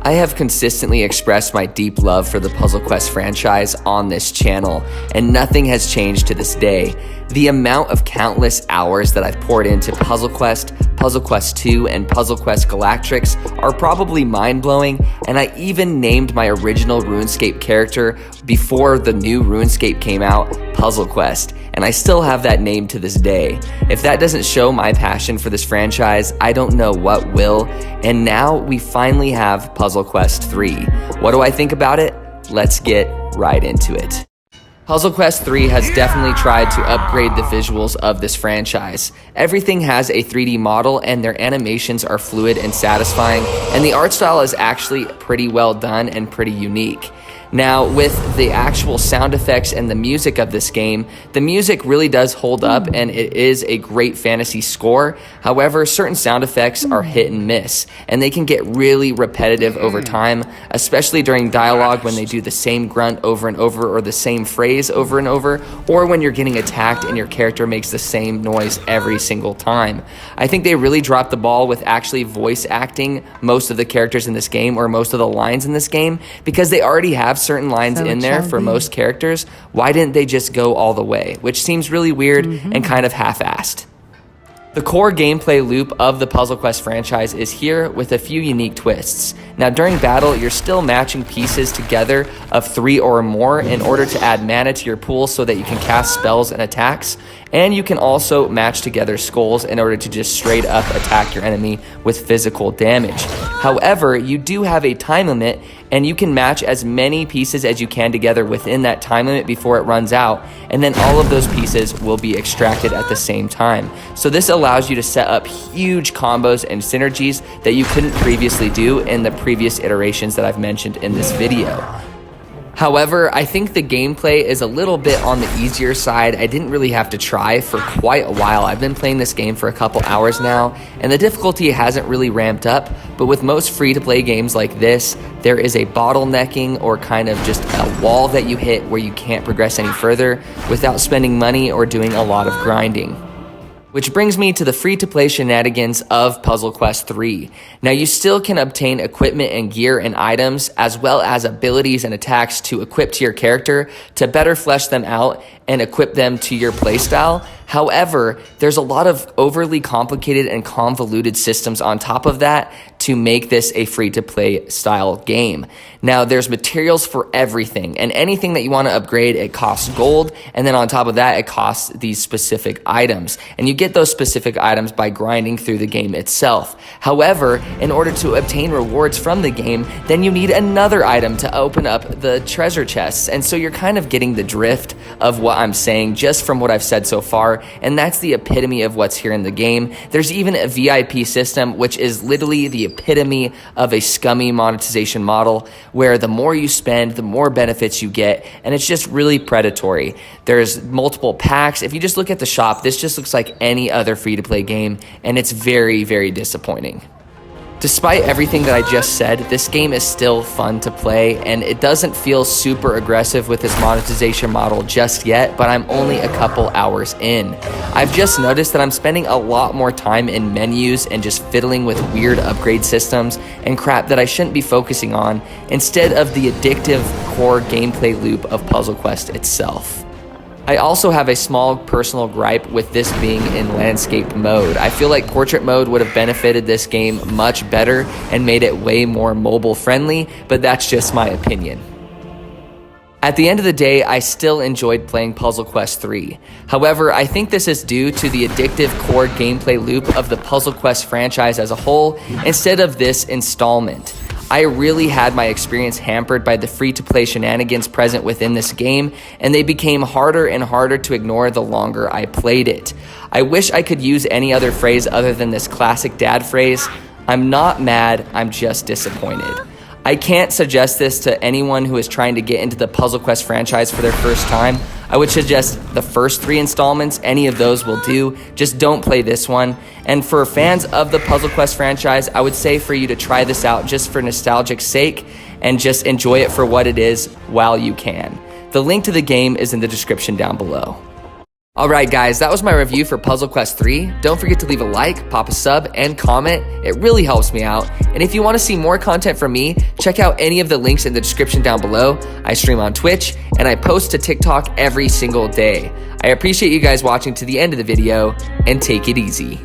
I have consistently expressed my deep love for the Puzzle Quest franchise on this channel, and nothing has changed to this day. The amount of countless hours that I've poured into Puzzle Quest, Puzzle Quest 2, and Puzzle Quest Galactrix are probably mind-blowing, and I even named my original RuneScape character before the new RuneScape came out, Puzzle Quest, and I still have that name to this day. If that doesn't show my passion for this franchise, I don't know what will, and now we finally have Puzzle Quest 3. What do I think about it? Let's get right into it. Puzzle Quest 3 has definitely tried to upgrade the visuals of this franchise. Everything has a 3D model and their animations are fluid and satisfying, and the art style is actually pretty well done and pretty unique. Now, with the actual sound effects and the music of this game, the music really does hold up and it is a great fantasy score. However, certain sound effects are hit and miss, and they can get really repetitive over time, especially during dialogue when they do the same grunt over and over or the same phrase over and over, or when you're getting attacked and your character makes the same noise every single time. I think they really dropped the ball with actually voice acting most of the characters in this game or most of the lines in this game because they already have certain lines in there for most characters. Why didn't they just go all the way? Which seems really weird and kind of half-assed. The core gameplay loop of the Puzzle Quest franchise is here with a few unique twists. Now, during battle, you're still matching pieces together of 3 or more in order to add mana to your pool so that you can cast spells and attacks. And you can also match together skulls in order to just straight up attack your enemy with physical damage. However, you do have a time limit, and you can match as many pieces as you can together within that time limit before it runs out, and then all of those pieces will be extracted at the same time. So this allows you to set up huge combos and synergies that you couldn't previously do in the previous iterations that I've mentioned in this video. However, I think the gameplay is a little bit on the easier side. I didn't really have to try for quite a while. I've been playing this game for a couple hours now, and the difficulty hasn't really ramped up, but with most free-to-play games like this, there is a bottlenecking or kind of just a wall that you hit where you can't progress any further without spending money or doing a lot of grinding. Which brings me to the free-to-play shenanigans of Puzzle Quest 3. Now, you still can obtain equipment and gear and items, as well as abilities and attacks to equip to your character to better flesh them out and equip them to your playstyle. However, there's a lot of overly complicated and convoluted systems on top of that to make this a free-to-play style game. Now, there's materials for everything, and anything that you want to upgrade, it costs gold, and then on top of that, it costs these specific items. And you get those specific items by grinding through the game itself. However, in order to obtain rewards from the game, then you need another item to open up the treasure chests. And so you're kind of getting the drift of what I'm saying just from what I've said so far, and that's the epitome of what's here in the game. There's even a VIP system, which is literally the epitome of a scummy monetization model, where the more you spend, the more benefits you get, and it's just really predatory. There's multiple packs. If you just look at the shop, this just looks like any other free-to-play game, and it's very, very disappointing. Despite everything that I just said, this game is still fun to play, and it doesn't feel super aggressive with this monetization model just yet, but I'm only a couple hours in. I've just noticed that I'm spending a lot more time in menus and just fiddling with weird upgrade systems and crap that I shouldn't be focusing on, instead of the addictive core gameplay loop of Puzzle Quest itself. I also have a small personal gripe with this being in landscape mode. I feel like portrait mode would have benefited this game much better and made it way more mobile friendly, but that's just my opinion. At the end of the day, I still enjoyed playing Puzzle Quest 3. However, I think this is due to the addictive core gameplay loop of the Puzzle Quest franchise as a whole, instead of this installment. I really had my experience hampered by the free-to-play shenanigans present within this game, and they became harder and harder to ignore the longer I played it. I wish I could use any other phrase other than this classic dad phrase: I'm not mad, I'm just disappointed. I can't suggest this to anyone who is trying to get into the Puzzle Quest franchise for their first time. I would suggest the first 3 installments, any of those will do. Just don't play this one. And for fans of the Puzzle Quest franchise, I would say for you to try this out just for nostalgic sake and just enjoy it for what it is while you can. The link to the game is in the description down below. Alright guys, that was my review for Puzzle Quest 3. Don't forget to leave a like, pop a sub, and comment. It really helps me out. And if you want to see more content from me, check out any of the links in the description down below. I stream on Twitch, and I post to TikTok every single day. I appreciate you guys watching to the end of the video, and take it easy.